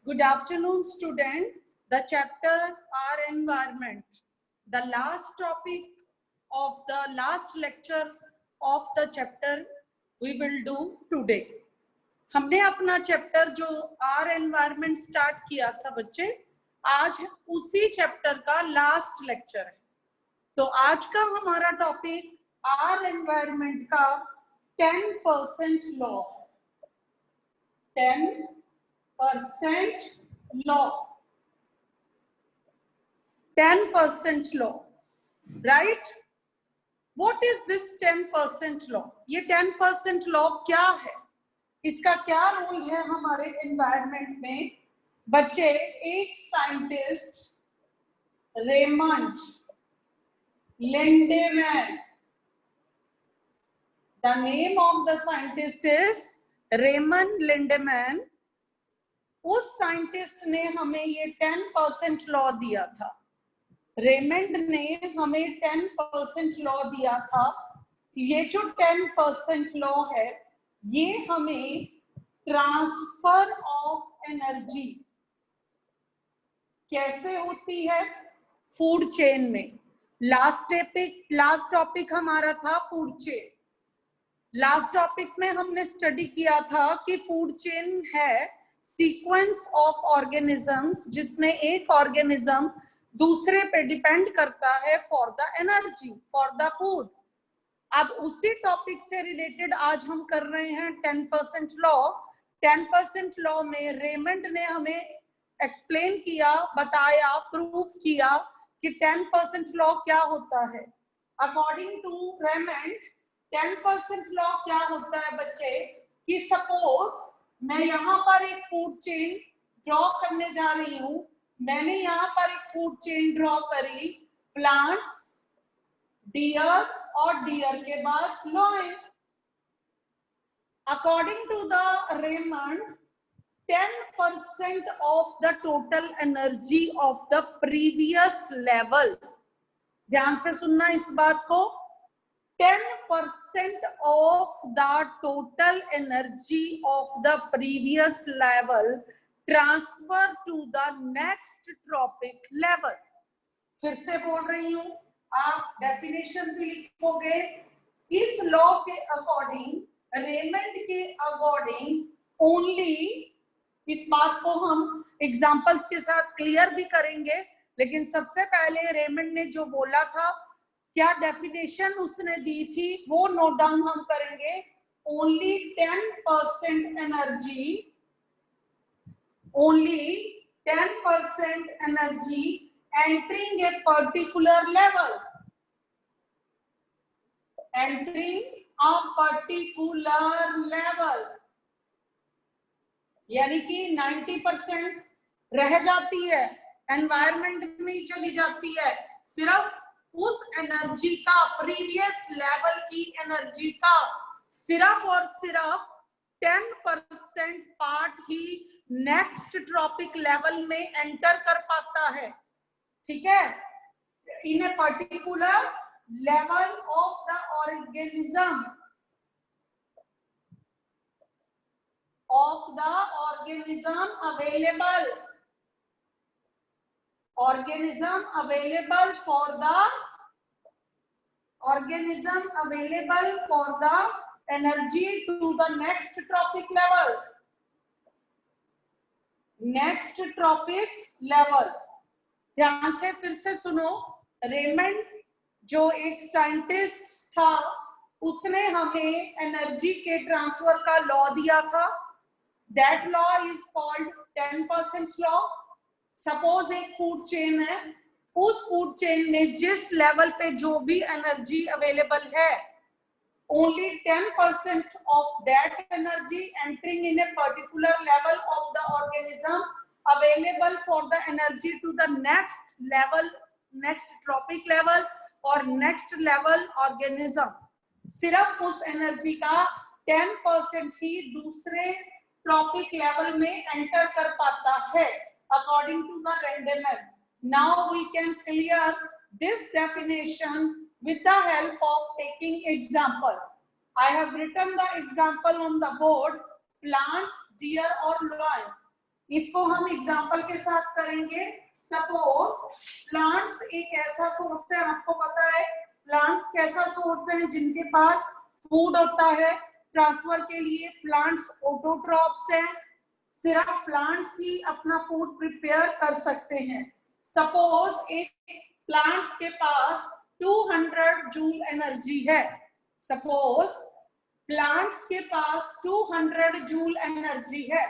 Good afternoon, student. The chapter our environment. The last topic of the last lecture of the chapter we will do today. हमने अपना chapter जो are environment start किया था बच्चे, आज उसी chapter का लास्ट लेक्चर है। तो आज का हमारा टॉपिक आर एनवायरमेंट का 10% law, 10% law, 10% law, right? What is this 10% law? ये 10% law क्या है, इसका क्या रोल है हमारे एनवायरनमेंट में? बच्चे, एक scientist Raymond Lindeman, the name of the scientist is Raymond Lindeman, उस साइंटिस्ट ने हमें ये 10% लॉ दिया था। रेमंड ने हमें 10% लॉ दिया था। ये जो 10% लॉ है, ये हमें ट्रांसफर ऑफ एनर्जी कैसे होती है फूड चेन में। लास्ट टॉपिक हमारा था फूड चेन। लास्ट टॉपिक में हमने स्टडी किया था कि फूड चेन है सीक्वेंस ऑफ ऑर्गेनिजम्स, जिसमें एक ऑर्गेनिज्म दूसरे पे डिपेंड करता है for the energy, for the food. अब उसी टॉपिक से रिलेटेड आज हम कर रहे हैं 10% लॉ। 10% लॉ में रेमंड ने हमें एक्सप्लेन किया, बताया, प्रूफ किया कि 10% लॉ क्या होता है। अकॉर्डिंग टू रेमंड 10% लॉ क्या होता है बच्चे, कि सपोज मैं यहाँ पर एक फूड चेन ड्रॉ करने जा रही हूँ। मैंने यहाँ पर एक फूड चेन ड्रॉ करी, प्लांट्स, डियर और डियर के बाद lion. According to the Raymond 10% of the total energy of the previous level, ध्यान से सुनना इस बात को, 10% of the total energy of the previous level transfer to the next tropic level। फिर से बोल रही हूँ, आप डेफिनेशन भी लिखोगे। इस लॉ के अकॉर्डिंग, रेमंड के अकॉर्डिंग ओनली, इस बात को हम एग्जांपल्स के साथ क्लियर भी करेंगे, लेकिन सबसे पहले रेमंड ने जो बोला था, क्या डेफिनेशन उसने दी थी, वो नोट डाउन हम करेंगे। Only 10% energy, only 10% energy entering A particular level, entering a particular level, यानी कि 90% रह जाती है, एनवायरमेंट में चली जाती है। सिर्फ उस एनर्जी का, प्रीवियस लेवल की एनर्जी का सिर्फ और सिर्फ 10% पार्ट ही नेक्स्ट ट्रॉपिक लेवल में एंटर कर पाता है। ठीक है, in a particular level of the organism, of the organism available, organism available for the energy to the next tropic level, next tropic level। ध्यान से फिर से सुनो, रेमंड जो एक साइंटिस्ट था, उसने हमें एनर्जी के ट्रांसफर का लॉ दिया था। That law is called 10% law. Suppose एक फूड चेन है, उस फूड चेन में जिस लेवल पे जो भी एनर्जी अवेलेबल है, only 10% of that energy entering in a particular level of the organism available for the energy to the next level, next trophic level और नेक्स्ट लेवल ऑर्गेनिज्म। सिर्फ उस energy का 10% ही दूसरे ट्रॉपिक लेवल में enter कर पाता है, according to the Lindemann। Now we can clear this definition with the help of taking example. I have written the example on the board, plants, deer or lion. इसको हम example के साथ करेंगे। Suppose plants एक ऐसा source है, आपको पता है प्लांट्स कैसा सोर्स है जिनके पास फूड होता है ट्रांसफर के लिए। प्लांट्स ऑटोट्रॉप्स हैं, सिर्फ प्लांट्स ही अपना फूड प्रिपेयर कर सकते हैं। सपोज एक प्लांट्स के पास 200 जूल एनर्जी है। सपोज प्लांट्स के पास 200 जूल एनर्जी है।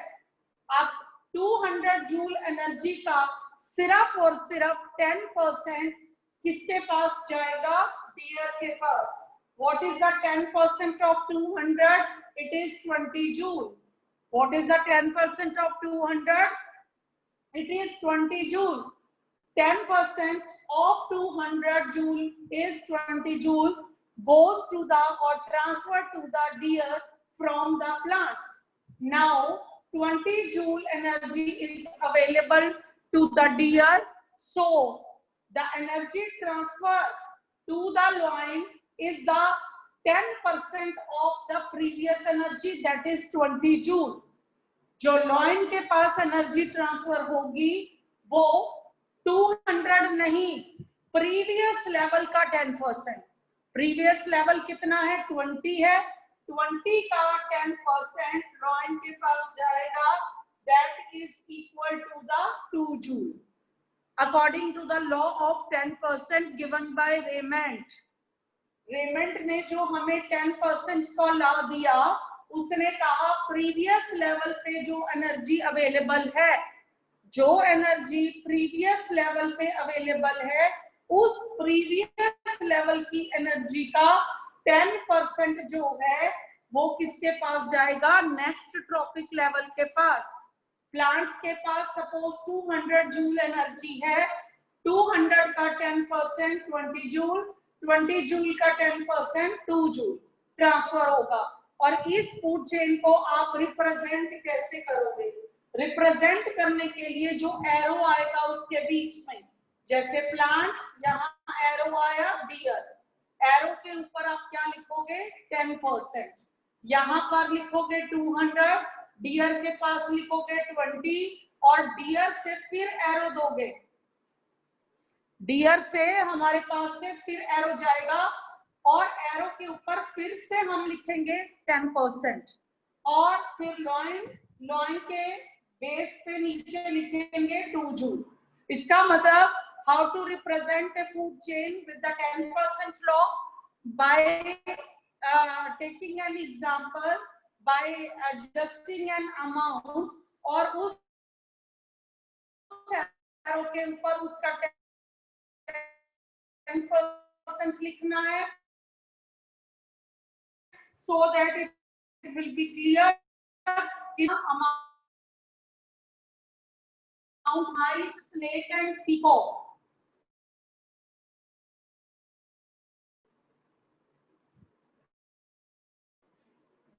अब 200 जूल एनर्जी का सिर्फ और सिर्फ 10% किसके पास जाएगा? डियर के पास। What is the 10% of 200? It is 20 joule. What is the 10% of 200? It is 20 joule. 10% of 200 joule is 20 joule, goes to the or transferred to the deer from the plants. Now 20 joule energy is available to the deer, so the energy transfer to the loin is the 10% of the previous energy, that is 20 joule. जो lion के पास energy transfer होगी वो 200 नहीं, previous level का 10%। Previous level कितना है? 20 है। 20 का 10% लॉइन के पास जाएगा, that is equal to the 2 joule, according to the law of 10% given by Raymond. Raymond ने जो हमें 10% का लॉ दिया, उसने कहा प्रीवियस लेवल पे जो एनर्जी अवेलेबल है, जो एनर्जी प्रीवियस लेवल पे अवेलेबल है, उस प्रीवियस लेवल की एनर्जी का 10% जो है वो किसके पास जाएगा? नेक्स्ट ट्रॉपिक लेवल के पास। प्लांट्स के पास सपोज 200 जूल एनर्जी है, 200 का 10% 20 जूल, 20 जूल का 10% 2 जूल ट्रांसफर होगा। और इस फूड चेन को आप रिप्रेजेंट कैसे करोगे? रिप्रेजेंट करने के लिए जो एरो आएगा उसके बीच में, जैसे प्लांट्स, यहाँ एरो आया डियर, एरो के ऊपर आप क्या लिखोगे? 10%। यहाँ पर लिखोगे 200, डियर के पास लिखोगे 20 और डियर से फिर एरो दोगे। डियर से हमारे पास से फिर एरो जाएगा और एरो के ऊपर फिर से हम लिखेंगे 10% और फिर लॉइन के बेस पे नीचे लिखेंगे 2 जूल। इसका मतलब how to represent a food chain with the 10% law? By taking an example, by adjusting an amount, और उस एरो के ऊपर उसका 10% लिखना है, so that it will be clear in amount mice, snake and peacock.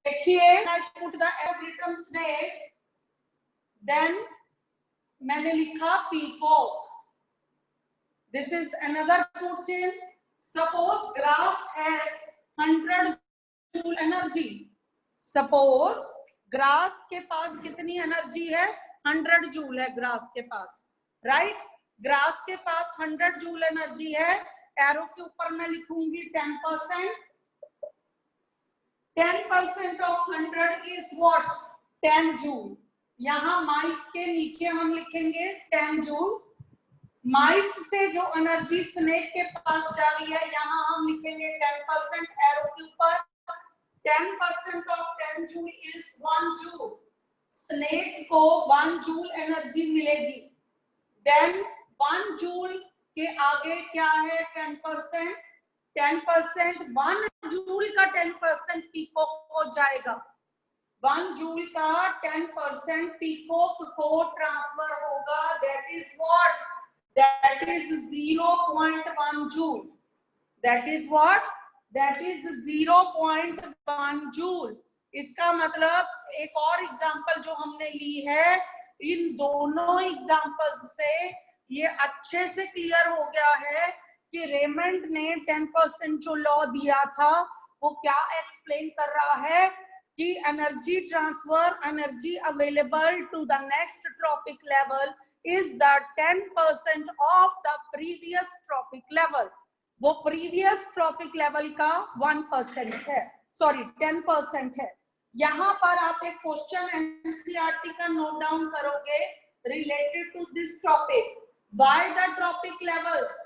देखिए, I put the written snake, then मैंने लिखा peacock. This is another food chain. Suppose grass has 100 joule energy. Suppose grass के पास कितनी energy है? 100 joule है grass के पास, right? Grass के पास 100 joule energy है। एरो के ऊपर मैं लिखूंगी 10%। 10% ऑफ 100 इज व्हाट? 10 जूल। यहाँ माइस के नीचे हम लिखेंगे 10 जूल। माइस से जो एनर्जी स्नेक के पास जा रही है, यहाँ हम लिखेंगे 10%। एरो के ऊपर 10% of 10 joule is 1 joule. Snake को 1 जूल एनर्जी मिलेगी। देन 1 जूल के आगे क्या है? 10%। 10% 1 जूल का 10% पीकॉक को जाएगा। 1 जूल का 10% पीकॉक को ट्रांसफर होगा, that is what? That is 0.1 joule. That is what? That is 0.1 joule. इसका मतलब एक और एग्जांपल जो हमने ली है, इन दोनों एग्जांपल्स से ये अच्छे से क्लियर हो गया है कि रेमंड ने 10% जो लॉ दिया था वो क्या एक्सप्लेन कर रहा है कि energy transfer, energy available to the next trophic level is the 10% of the previous trophic level. वो प्रीवियस ट्रॉपिक लेवल का 1% है, सॉरी 10% है। यहाँ पर आप एक क्वेश्चन एनसीईआरटी का नोट डाउन करोगे related to this topic. Why the tropic levels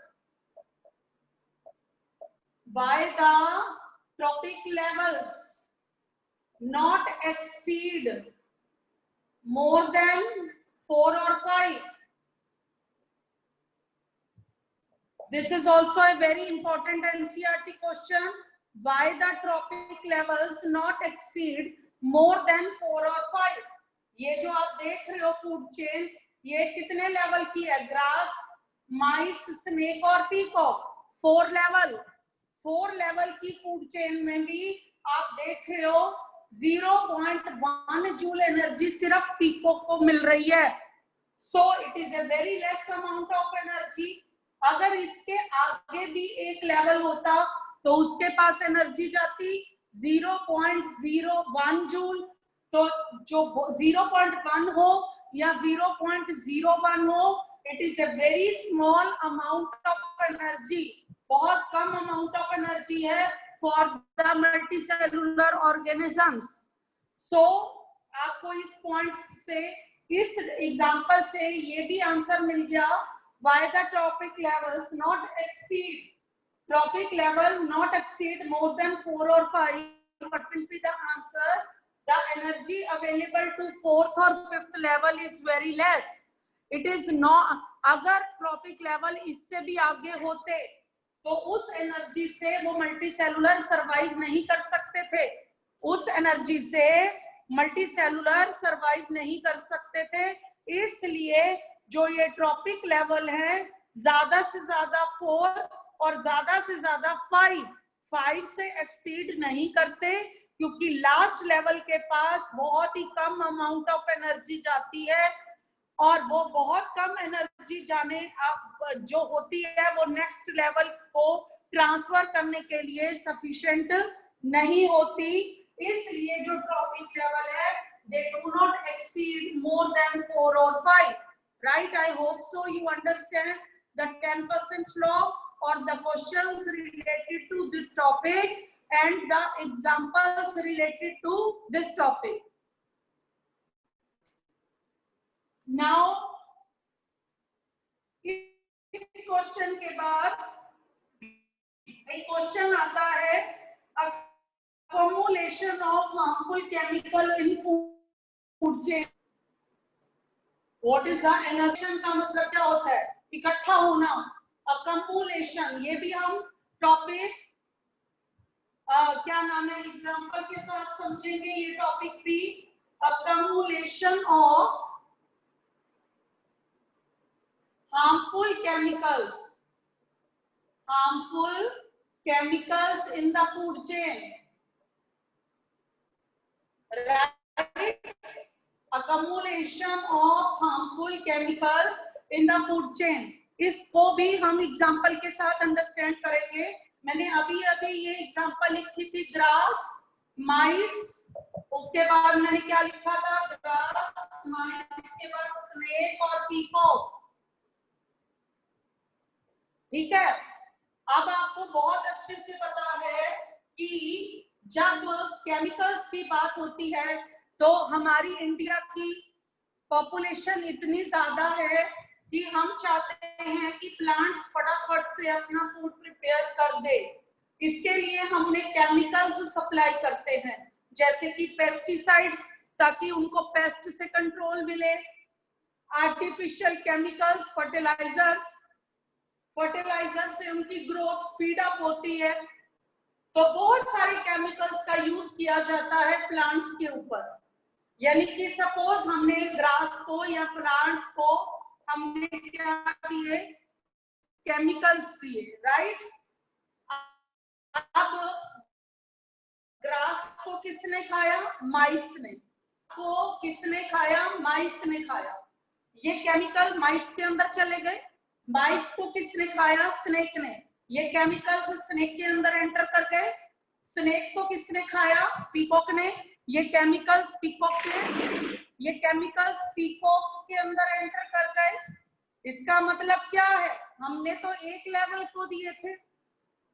not exceed more than 4 or 5? This is also a very important NCERT question. Why the tropic levels not exceed more than 4 or 5? ये जो आप देख रहे हो food chain, ये कितने level की है? ग्रास, माइस, स्नेक और पीकॉक। 4 लेवल की फूड चेन में भी आप देख रहे हो 0.1 जूल एनर्जी सिर्फ पीकॉक को मिल रही है। So it is a very less amount of energy. अगर इसके आगे भी एक लेवल होता तो उसके पास एनर्जी जाती 0.01 जूल। तो जो 0.1 हो या 0.01 हो, it is a very small amount of energy, बहुत कम अमाउंट ऑफ एनर्जी है फॉर द मल्टीसेलुलर ऑर्गेनिजम्स। सो आपको इस पॉइंट से, इस एग्जांपल से ये भी आंसर मिल गया why the trophic levels not exceed, trophic level not exceed more than 4 or 5. What will be the answer? The energy available to 4th or 5th level is very less. It is not, अगर trophic level इससे भी आगे होते तो उस energy से वो multicellular survive नहीं कर सकते थे, उस एनर्जी से मल्टीसेलुलर सरवाइव नहीं कर सकते थे। इसलिए जो ये ट्रॉपिक लेवल है ज्यादा से ज्यादा 4 और ज्यादा से ज्यादा 5 से एक्सीड नहीं करते, क्योंकि लास्ट लेवल के पास बहुत ही कम अमाउंट ऑफ एनर्जी जाती है और वो बहुत कम एनर्जी जाने जो होती है वो नेक्स्ट लेवल को ट्रांसफर करने के लिए सफिशिएंट नहीं होती। इसलिए जो ट्रॉपिक लेवल है they do not exceed more than 4 or 5. Right? I hope so you understand the 10% law और the questions related to this topic and the examples related to this topic. Now इस question के बाद एक question आता है accumulation of harmful chemical in food chain. What is the accumulation का मतलब क्या होता है? इकट्ठा होना। accumulation ये भी हम टॉपिक क्या नाम है एग्जाम्पल के साथ समझेंगे ये टॉपिक भी। accumulation of harmful chemicals in the food chain, right? accumulation of harmful chemical in the food chain, इसको भी हम एग्जाम्पल के साथ अंडरस्टैंड करेंगे। मैंने अभी ये एग्जांपल लिखी थी ग्रास, माइस, उसके बाद मैंने क्या लिखा था? ग्रास, माइस, इसके बाद स्नेक और पीकॉक। ठीक है? अब आपको बहुत अच्छे से पता है कि जब केमिकल्स की बात होती है तो हमारी इंडिया की पॉपुलेशन इतनी ज्यादा है कि हम चाहते हैं कि प्लांट्स फटाफट से अपना फूड प्रिपेयर कर दे। इसके लिए हमने केमिकल्स सप्लाई करते हैं, जैसे कि पेस्टिसाइड्स, ताकि उनको पेस्ट से कंट्रोल मिले, आर्टिफिशियल केमिकल्स, फर्टिलाइजर से उनकी ग्रोथ स्पीड अप होती है। तो बहुत सारे केमिकल्स का यूज किया जाता है प्लांट्स के ऊपर। यानी कि सपोज हमने ग्रास को या प्लांट्स को हमने क्या दिए? केमिकल्स दिए, राइट? अब ग्रास को किसने खाया? माइस ने। को किसने खाया? माइस ने खाया। ये केमिकल माइस के अंदर चले गए। माइस को किसने खाया? स्नेक ने। ये केमिकल्स स्नेक के अंदर एंटर कर गए। स्नेक को किसने खाया? पीकॉक ने। ये केमिकल्स पीकॉक के अंदर एंटर कर गए। इसका मतलब क्या है, हमने तो एक लेवल को दिए थे,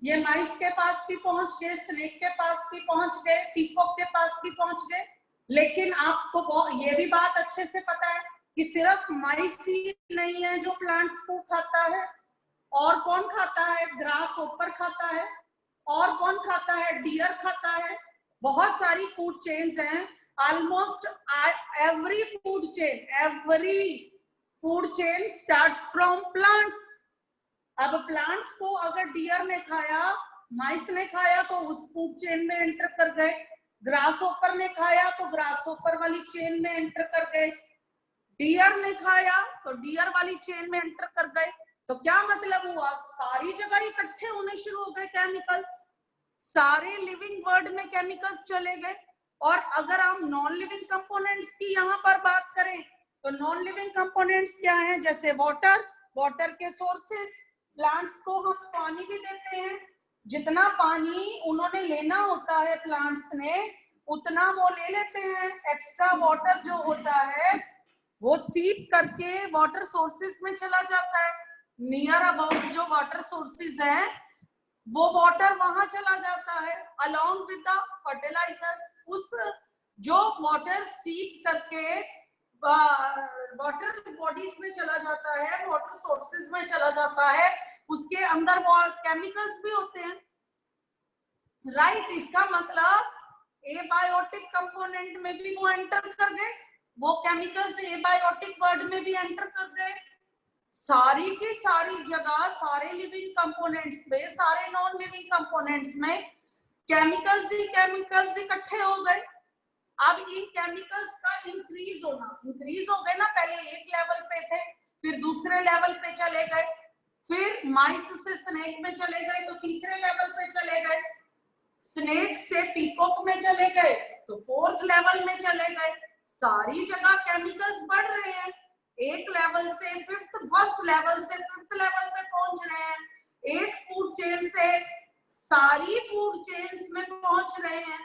ये माइस के पास भी पहुंच गए, स्नेक के पास भी पहुंच गए, पीकॉक के पास भी पहुंच गए। लेकिन आपको ये भी बात अच्छे से पता है कि सिर्फ माइस ही नहीं है जो प्लांट्स को खाता है, और कौन खाता है, ग्रास होपर खाता है, और कौन खाता है, डियर खाता है। बहुत सारी फूड चेन्स हैं, almost every food chain starts from plants. अब प्लांट्स को अगर डियर ने खाया, माइस ने खाया, तो उस फूड चेन में एंटर कर गए। ग्रास होपर ने खाया तो ग्रास होपर वाली चेन में एंटर कर गए। डियर ने खाया तो डियर वाली चेन में एंटर कर गए। तो क्या मतलब हुआ, सारी जगह इकट्ठे होने शुरू हो गए केमिकल्स, सारे लिविंग वर्ल्ड में केमिकल्स चले गए। और अगर हम नॉन लिविंग कंपोनेंट्स की यहाँ पर बात करें, तो नॉन लिविंग कंपोनेंट्स क्या हैं, जैसे वाटर के सोर्सेस, प्लांट्स को हम पानी भी देते हैं, जितना पानी उन्होंने लेना होता है प्लांट्स ने, उतना वो ले लेते हैं। एक्स्ट्रा वाटर जो होता है वो सीप करके वाटर सोर्सेस में चला जाता है। नियर अबाउट जो वाटर सोर्सेस हैं, वो वाटर वहां चला जाता है अलोंग विद द फर्टिलाइजर्स। उस जो वाटर सीप करके वाटर बॉडीज में चला जाता है, वाटर सोर्सेज में चला जाता है, उसके अंदर वो केमिकल्स भी होते हैं, राइट। इसका मतलब एबायोटिक कंपोनेंट में भी वो एंटर कर गए, वो केमिकल्स एबायोटिक वर्ड में भी एंटर कर गए। सारी की सारी जगह, सारे लिविंग कंपोनेंट्स में, सारे नॉन लिविंग कंपोनेंट्स में केमिकल्स ही इकट्ठे हो गए। अब इन केमिकल्स का इंक्रीज हो गए ना, पहले एक लेवल पे थे, फिर दूसरे लेवल पे चले गए, फिर माइस से स्नेक में चले गए तो तीसरे लेवल पे चले गए, स्नेक से पीकॉक में चले गए तो फोर्थ लेवल में चले गए। सारी जगह केमिकल्स बढ़ रहे हैं, एक लेवल से फर्स्ट लेवल से फिफ्थ लेवल पे पहुंच रहे हैं, एक फूड चेन से सारी फूड चेन्स में पहुंच रहे हैं,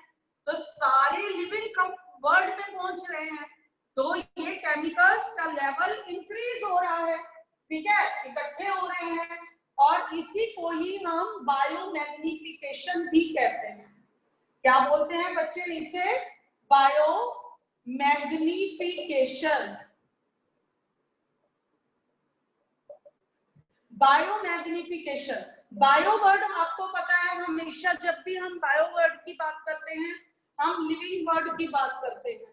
तो सारे लिविंग वर्ल्ड में पहुंच रहे हैं। तो ये केमिकल्स का लेवल इंक्रीज हो रहा है, ठीक है, इकट्ठे हो रहे हैं, और इसी को ही हम बायोमैग्निफिकेशन भी कहते हैं। क्या बोलते हैं बच्चे इसे, बायोमैग्निफिकेशन। बायोमैग्निफिकेशन, बायो वर्ड आपको पता है, हमेशा जब भी हम बायो वर्ड की बात करते हैं, हम लिविंग वर्ड की बात करते हैं।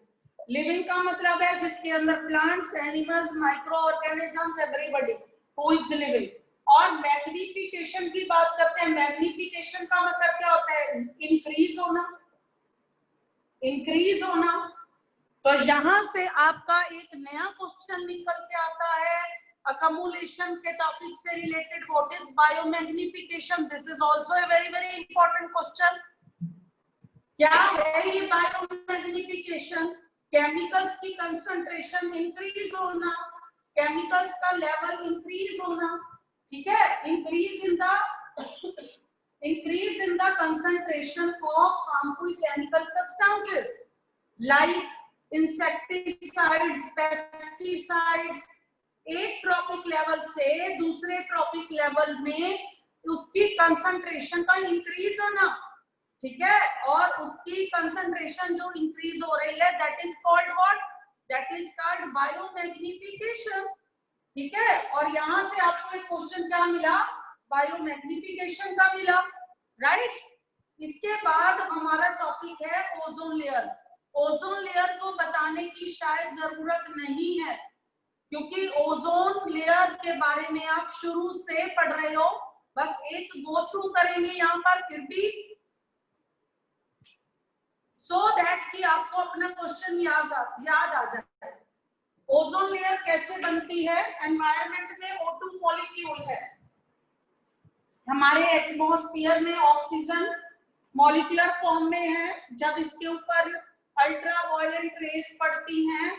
लिविंग का मतलब है जिसके अंदर plants, animals, micro organisms, everybody who is living. और मैग्निफिकेशन की बात करते हैं, मैग्निफिकेशन का मतलब क्या होता है, इंक्रीज होना। तो यहां से आपका एक नया क्वेश्चन निकल के आता है accumulation के टॉपिक से related, what is biomagnification. This is also a very very important question. क्या है ये बायोमैग्निफिकेशन, केमिकल्स की कंसंट्रेशन इंक्रीज होना, केमिकल्स का लेवल इंक्रीज होना, ठीक है, increase in the concentration of harmful chemical substances like insecticides, pesticides. एक ट्रॉपिक लेवल से दूसरे ट्रॉपिक लेवल में उसकी कंसंट्रेशन का इंक्रीज होना, ठीक है, और उसकी कंसंट्रेशन जो इंक्रीज हो रही है, that is called what, that is called biomagnification, ठीक है। और यहां से आपको एक क्वेश्चन क्या मिला, बायोमैग्निफिकेशन का मिला, राइट। इसके बाद हमारा टॉपिक है ओजोन लेयर। ओजोन लेयर को बताने की शायद जरूरत नहीं है, क्योंकि ओजोन लेयर के बारे में आप शुरू से पढ़ रहे हो, बस एक गो थ्रू करेंगे यहाँ पर, फिर भी सो दैट कि आपको अपना क्वेश्चन याद आ जाए। ओजोन लेयर कैसे बनती है, एनवायरनमेंट में O2 मॉलिक्यूल है, हमारे एटमॉस्फेयर में ऑक्सीजन मॉलिक्यूलर फॉर्म में है, जब इसके ऊपर अल्ट्रावायलेट रेस पड़ती हैं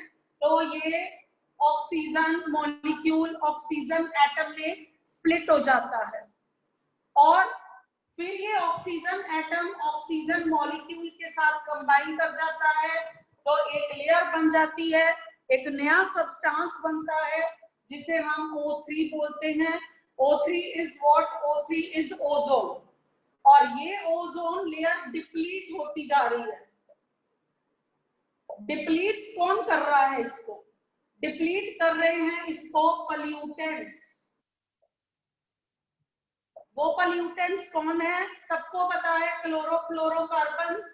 तो ये ऑक्सीजन मॉलिक्यूल, ऑक्सीजन एटम में स्प्लिट हो जाता है, और फिर ये ऑक्सीजन एटम ऑक्सीजन मॉलिक्यूल के साथ कंबाइन कर जाता है तो एक लेयर बन जाती है, एक नया सब्सटेंस बनता है जिसे हम O3 बोलते हैं। O3 is what? O3 is ozone. और ये ओजोन लेयर डिप्लीट होती जा रही है। डिप्लीट कौन कर रहा है इसको? डिप्लीट कर रहे हैं इसको पॉल्यूटेंट्स। वो पॉल्यूटेंट्स कौन है? सबको पता है, क्लोरोफ्लोरोकार्बन्स,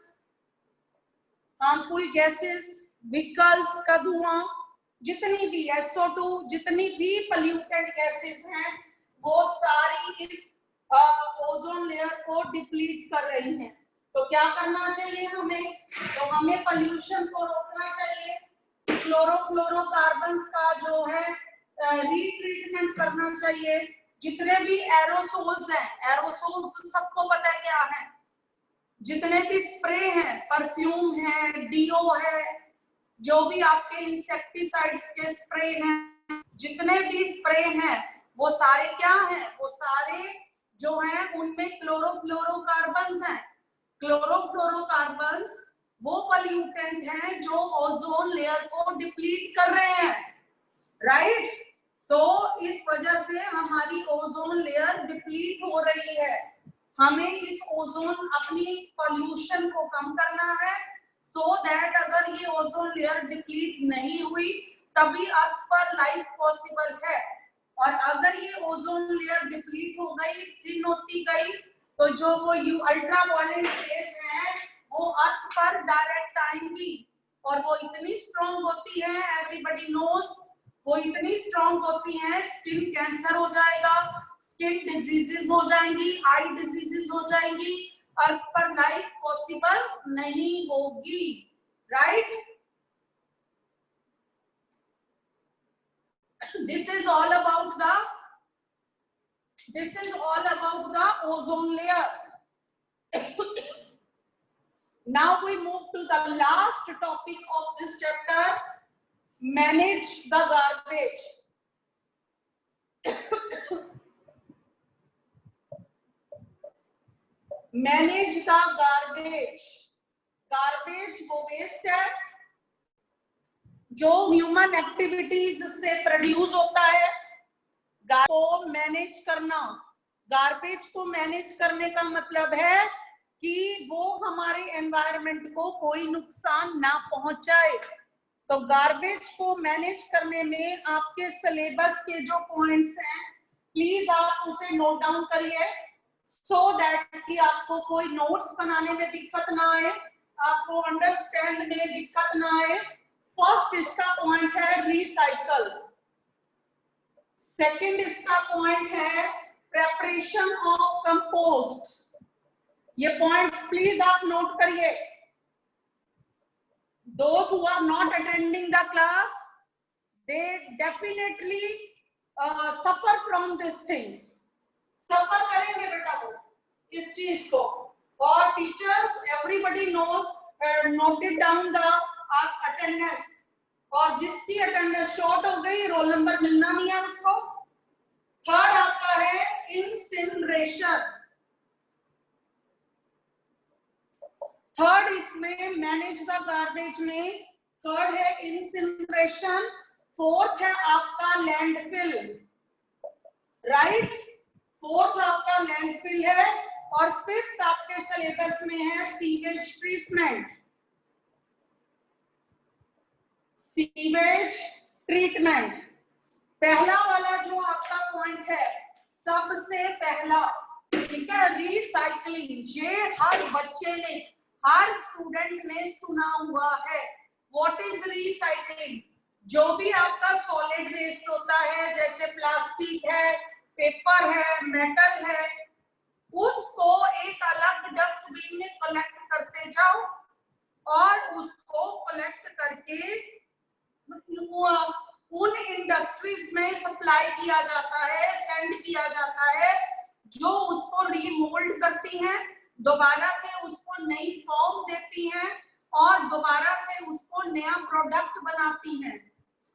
हार्मफुल गैसेस, व्हीकल्स का धुआं, जितनी भी SO2, जितनी भी पॉल्यूटेंट गैसेस हैं वो सारी इस ओजोन लेयर को डिप्लीट कर रही हैं। तो क्या करना चाहिए हमें? तो हमें पॉल्यूशन को रोकना चाहिए, क्लोरोफ्लोरोकार्बन्स का जो है रीट्रीटमेंट करना चाहिए। जितने भी एरोसोल्स हैं, एरोसोल्स सबको पता है क्या है, जितने भी स्प्रे हैं, परफ्यूम है, डीओ है, जो भी आपके इंसेक्टिसाइड्स के स्प्रे हैं, जितने भी स्प्रे हैं वो सारे क्या हैं? वो सारे जो हैं उनमें क्लोरोफ्लोरोकार्बन्स हैं। क्लोरोफ्लोरोकार्बन्स वो पॉल्यूटेंट हैं जो ओजोन लेयर को डिप्लीट कर रहे हैं, राइट? तो इस वजह से हमारी ओजोन लेयर डिप्लीट हो रही है। हमें इस ओजोन अपनी पॉल्यूशन को कम करना है सो दैट अगर ये ओजोन लेयर डिप्लीट नहीं हुई तभी अर्थ पर लाइफ पॉसिबल है। और अगर ये ओजोन लेयर डिप्लीट हो गई, थिन होती गई, तो जो वो अल्ट्रावायलेट रेज हैं वो अर्थ पर डायरेक्ट आएंगी और वो इतनी स्ट्रॉन्ग होती है, एवरीबॉडी नोज, वो इतनी स्ट्रॉन्ग होती हैं, स्किन कैंसर हो जाएगा, स्किन डिजीजेस हो जाएंगी, आई डिजीजेस हो जाएंगी, अर्थ पर लाइफ पॉसिबल नहीं होगी, right? This is all about the ozone layer. Now we move to the last topic of this chapter, manage the garbage. Manage the garbage. Garbage वो वेस्ट है जो ह्यूमन एक्टिविटीज से produce होता है। को manage करना, गार्बेज को manage करने का मतलब है कि वो हमारे एनवायरनमेंट को कोई नुकसान ना पहुंचाए। तो गार्बेज को मैनेज करने में आपके सिलेबस के जो पॉइंट्स हैं प्लीज आप उसे नोट डाउन करिए सो दैट कि आपको कोई नोट्स बनाने में दिक्कत ना आए, आपको अंडरस्टैंड में दिक्कत ना आए। फर्स्ट इसका पॉइंट है रिसाइकल, सेकंड इसका पॉइंट है प्रेपरेशन ऑफ कंपोस्ट। ये पॉइंट्स प्लीज आप नोट करिए। Those who are not attending the class, they definitely suffer from these things. सफर करेंगे बेटा वो इस चीज को। और teachers everybody noted down the attendance, और जिसकी अटेंडेंस शॉर्ट हो गई रोल नंबर मिलना नहीं है उसको। थर्ड आपका है इंसिनरेशन, थर्ड इसमें मैनेज द गार्बेज में थर्ड है इंसिनरेशन, फोर्थ है आपका लैंडफिल, राइट? फोर्थ आपका लैंडफिल है, और फिफ्थ आपके सिलेबस में है सीवेज ट्रीटमेंट। सीवेज ट्रीटमेंट पहला वाला जो आपका पॉइंट है, सबसे पहला, ठीक है, रिसाइकलिंग। ये हर बच्चे ने, हर स्टूडेंट ने सुना हुआ है। What is recycling? जो भी आपका सॉलिड वेस्ट होता है जैसे प्लास्टिक है, पेपर है, मेटल है, उसको एक अलग डस्टबिन में कलेक्ट करते जाओ और उसको कलेक्ट करके उन इंडस्ट्रीज में सप्लाई किया जाता है, सेंड किया जाता है, जो उसको रीमोल्ड करती हैं, दोबारा से उसको नई फॉर्म देती हैं और दोबारा से उसको नया प्रोडक्ट बनाती हैं।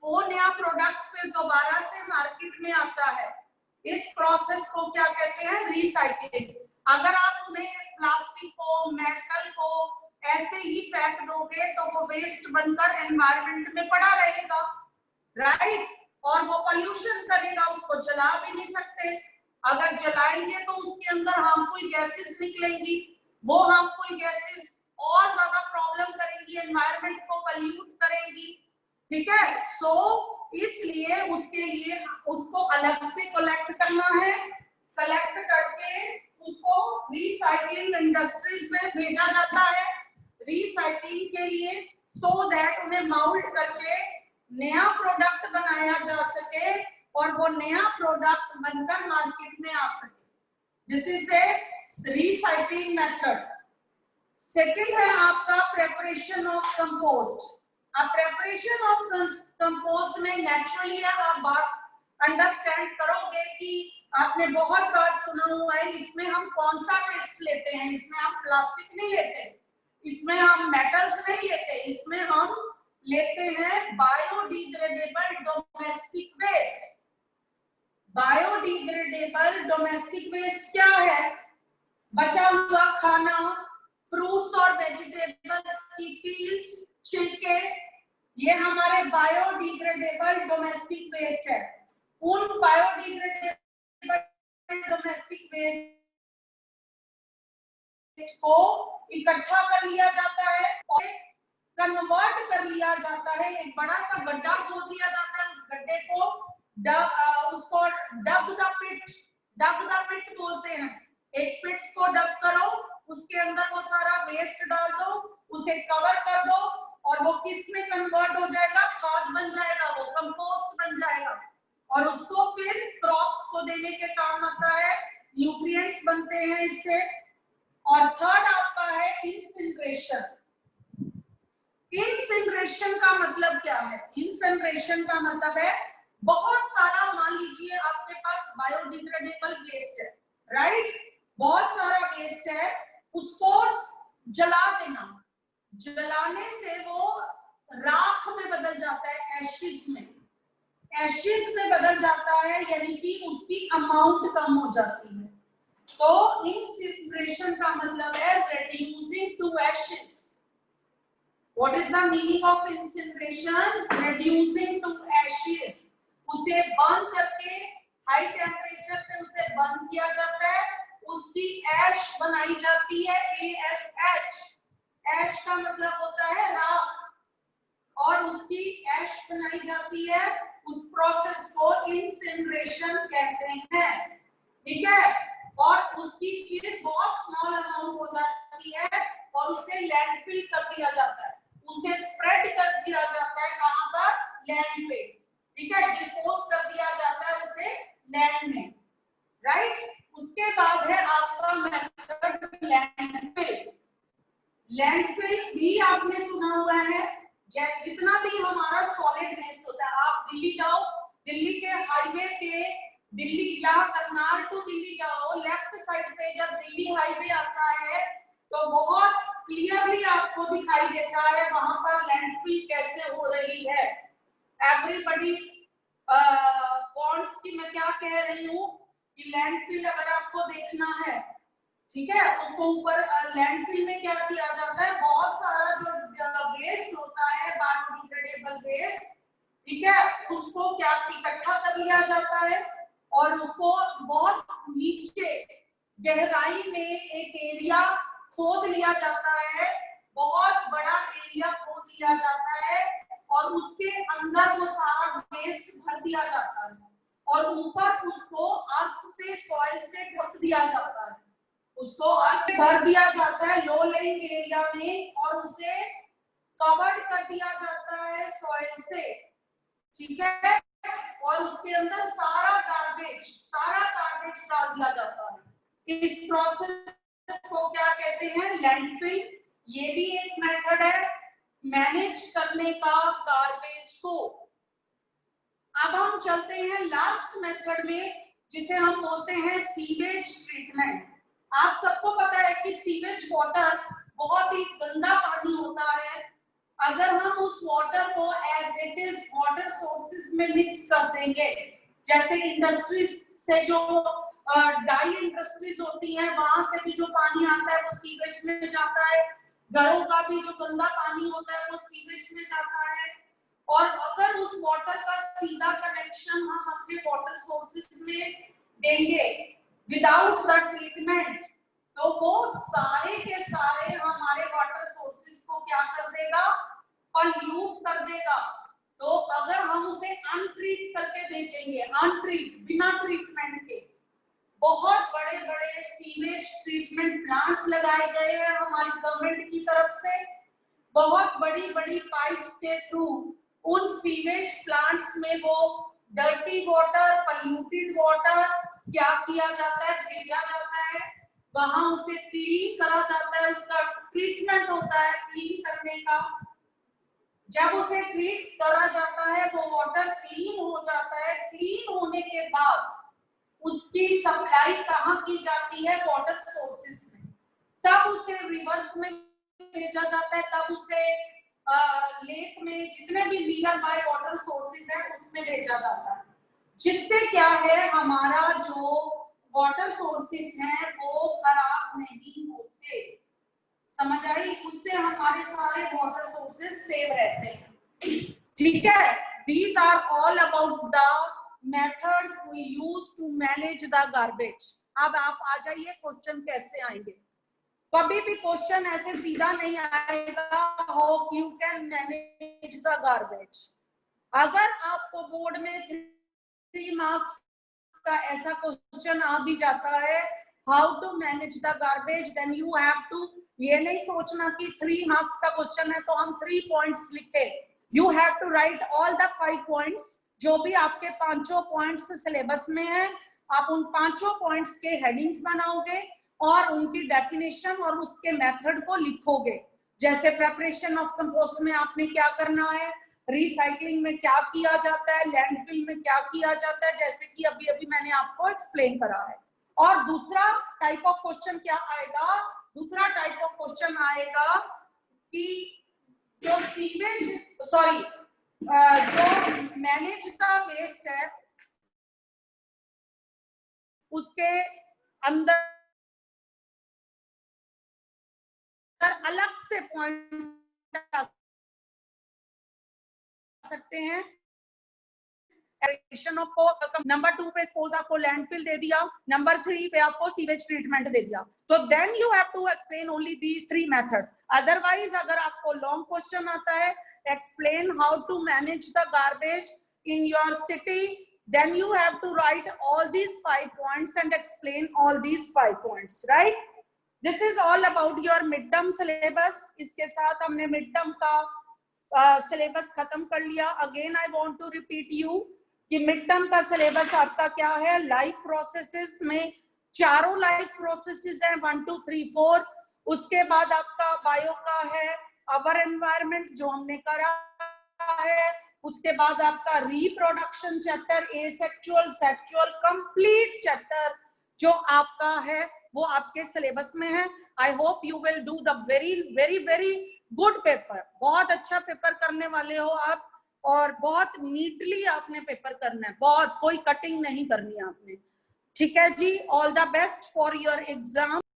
वो नया प्रोडक्ट फिर दोबारा से मार्केट में आता है। इस प्रोसेस को क्या कहते हैं? रिसाइकलिंग। अगर आप उन्हें प्लास्टिक को, मेटल को ऐसे ही फेंक दोगे तो वो वेस्ट बनकर एनवायरनमेंट में पड़ा रहेगा, राइट, और वो पोल्यूशन करेगा, उसको जला भी नहीं सकते। अगर जलाएंगे तो उसके अंदर हार्मफुल गैसेस निकलेंगी, वो हार्मफुल गैसेस और ज्यादा प्रॉब्लम करेंगी, एनवायरनमेंट को पोल्यूट करेंगी, ठीक है। सो इसलिए उसके लिए उसको अलग से कलेक्ट करना है, कलेक्ट करके उसको रिसाइकलिंग इंडस्ट्रीज में भेजा जाता है रिसाइकलिंग के लिए, सो दैट उन्हें माउल्ट करके नया प्रोडक्ट बनाया जा सके और वो नया प्रोडक्ट बनकर मार्केट में आ सके। This is a recycling method. Second है आपका प्रेपरेशन ऑफ कंपोस्ट। अब प्रेपरेशन ऑफ कंपोस्ट में नेचुरली आप बात अंडरस्टैंड करोगे कि आपने बहुत बार सुना हुआ है, इसमें हम कौन सा वेस्ट लेते हैं, इसमें हम प्लास्टिक नहीं लेते, इसमें हम मेटल्स नहीं लेते, इसमें हम लेते हैं biodegradable domestic waste. Biodegradable domestic waste क्या है? बचा हुआ खाना, फ्रूट्स और वेजिटेबल्स की पील्स, छिलके, ये हमारे बायोडिग्रेडेबल डोमेस्टिक वेस्ट है। उन बायोडिग्रेडेबल डोमेस्टिक वेस्ट को इकट्ठा कर लिया जाता है और कन्वर्ट कर लिया जाता है, एक बड़ा सा गड्ढा खोद लिया जाता है, उस गड्ढे को उसको डग द पिट बोलते हैं। एक पिट को डग करो, उसके अंदर वो सारा वेस्ट डाल दो, उसे कवर कर दो और वो किस में कन्वर्ट हो जाएगा? खाद बन जाएगा, वो कंपोस्ट बन जाएगा और उसको फिर क्रॉप्स को देने के काम आता है, न्यूट्रिएंट्स बनते हैं इससे। और थर्ड आपका है इंसिनरेशन। इंसिनरेशन का मतलब क्या है? इंसिनरेशन का मतलब है बहुत सारा, मान लीजिए आपके पास बायोडिग्रेडेबल वेस्ट है, राइट, बहुत सारा वेस्ट है, उसको जला देना, जलाने से वो राख में बदल जाता है, एशिज में बदल जाता है, यानी कि उसकी अमाउंट कम हो जाती है। तो इंसिनरेशन का मतलब है reducing to ashes. What is the meaning of incineration? Reducing to ashes. उसे बर्न करके हाई टेम्परेचर पे उसे बर्न किया जाता है, उसकी ऐश बनाई जाती है, ASH। ऐश का मतलब होता है राख, और उसकी ऐश बनाई जाती है, उस प्रोसेस को इंसिनरेशन कहते हैं, ठीक है। और उसकी फिर बहुत स्मॉल अमाउंट हो जाती है और उसे लैंडफिल कर दिया जाता है, उसे स्प्रेड कर दिया जाता है, कहां पर? लैंड पे, ठीक है, डिस्पोज कर दिया जाता है उसे लैंड में, राइट। उसके बाद है आपका मेथड लैंडफिल। लैंडफिल भी आपने सुना हुआ है, जितना भी हमारा सॉलिड वेस्ट होता है, आप दिल्ली जाओ, दिल्ली के हाईवे के, दिल्ली यहाँ करनाल टू दिल्ली जाओ, लेफ्ट साइड पे जब दिल्ली हाईवे आता है तो बहुत क्लियरली आपको दिखाई देता है वहां पर लैंडफिल कैसे हो रही है। एवरीबॉडी वांट्स कि मैं क्या कह रही हूँ कि लैंडफिल अगर आपको देखना है, ठीक है, उसको ऊपर लैंडफिल में क्या किया जाता है, बहुत सारा जो वेस्ट होता है, बायोडिग्रेडेबल वेस्ट, ठीक है, उसको क्या इकट्ठा कर लिया जाता है और उसको बहुत नीचे गहराई में एक एरिया खोद लिया जाता है, बहुत बड़ा एरिया खोद लिया जाता है और उसके अंदर वो सारा वेस्ट भर दिया जाता है और ऊपर उसको अर्थ से, सॉइल से ढक दिया जाता है, उसको अर्थ भर दिया जाता है लो लेइंग एरिया में और उसे कवर्ड कर दिया जाता है सॉइल से, ठीक है, और उसके अंदर सारा गार्बेज डाल दिया जाता है। इस प्रोसेस को क्या कहते हैं? लैंडफिल। ये भी एक मेथड है मैनेज करने का गार्बेज को। अब हम चलते हैं लास्ट मेथड में, जिसे हम बोलते हैं सीवेज ट्रीटमेंट। आप सबको पता है कि सीवेज वाटर बहुत ही गंदा पानी होता है, अगर हम उस वाटर को as it is water sources में मिक्स कर देंगे, जैसे इंडस्ट्रीज से जो डाई इंडस्ट्रीज होती हैं, वहां से भी जो पानी आता है वो सीवेज में जाता है। घरों का भी जो गंदा पानी होता है वो सीवेज में जाता है। और अगर उस वाटर का सीधा कनेक्शन हम अपने वाटर सोर्सेज में देंगे विदाउट द ट्रीटमेंट, तो वो सारे के सारे हमारे वाटर सोर्सेज को क्या कर देगा, पॉल्यूट कर देगा। तो अगर हम उसे अनट्रीट करके बेचेंगे, अनट्रीट बिना ट्रीटमेंट के, बहुत बड़े बड़े सीवेज ट्रीटमेंट प्लांट्स लगाए गए हैं हमारी गवर्नमेंट की तरफ से, बहुत बड़ी बड़ी पाइप्स के थ्रू उन सीवेज प्लांट्स में वो डर्टी वाटर, पॉल्यूटेड वाटर क्या किया जाता है, भेजा जाता है, वहां उसे क्लीन करा जाता है, उसका ट्रीटमेंट होता है क्लीन करने का। जब उसे ट्रीट करा जाता है वो वाटर क्लीन हो जाता है। क्लीन होने के बाद उसकी सप्लाई कहाँ की जाती है, वाटर सोर्सेस में, तब उसे रिवर्स में भेजा जाता है, तब उसे लेक में जितने भी नियर बाय वाटर सोर्सेज है उसमें भेजा जाता है, जिससे क्या है हमारा जो वाटर सोर्सेज हैं वो खराब नहीं होते। समझ आई? उससे हमारे सारे वाटर सोर्सेज सेव रहते हैं। ठीक है, these are all about the methods we use to manage the garbage। अब आप आ जाइए, क्वेश्चन कैसे आएंगे। कभी भी क्वेश्चन ऐसे सीधा नहीं आएगा, how you can manage the garbage. अगर आपको बोर्ड में 3 मार्क्स का ऐसा क्वेश्चन आ भी जाता है, how to manage the garbage, then you have to, ये नहीं सोचना कि 3 मार्क्स का क्वेश्चन है तो हम 3 पॉइंट्स लिखे। You have to write all the 5 points, जो भी आपके 5 पॉइंट्स सिलेबस में है, आप उन 5 पॉइंट्स के हेडिंग्स बनाओगे और उनकी डेफिनेशन और उसके मेथड को लिखोगे। जैसे प्रेपरेशन ऑफ कंपोस्ट में आपने क्या करना है, रिसाइकलिंग में क्या किया जाता है, लैंडफिल में क्या किया जाता है, जैसे कि अभी अभी मैंने आपको एक्सप्लेन करा है। और दूसरा टाइप ऑफ क्वेश्चन क्या आएगा, दूसरा टाइप ऑफ क्वेश्चन आएगा कि जो सीवेज जो मैनेज द वेस्ट है उसके अंदर अलग से पॉइंट आ सकते हैं। नंबर 2 पे सपोज आपको लैंडफिल दे दिया, नंबर 3 पे आपको सीवेज ट्रीटमेंट दे दिया, तो then you have to explain only these 3 methods. Otherwise अगर आपको लॉन्ग क्वेश्चन आता है, explain how to manage the garbage in your city, then you have to write all these 5 points and explain all these 5 points, right? This is all about your mid term syllabus। इसके साथ हमने mid term का syllabus खत्म कर लिया। Again I want to repeat you कि mid term का syllabus आपका क्या है, लाइफ प्रोसेसेस में 4 लाइफ प्रोसेसेस हैं, 1 2 3 4। उसके बाद आपका बायो का है अवर एनवायरनमेंट जो हमने करा है, उसके बाद आपका reproduction chapter, asexual sexual complete chapter जो आपका है वो आपके सिलेबस में है। I hope you will do the very very very good paper. बहुत अच्छा पेपर करने वाले हो आप और बहुत नीटली आपने पेपर करना है, बहुत कोई कटिंग नहीं करनी है आपने। ठीक है जी, all the best for your exam.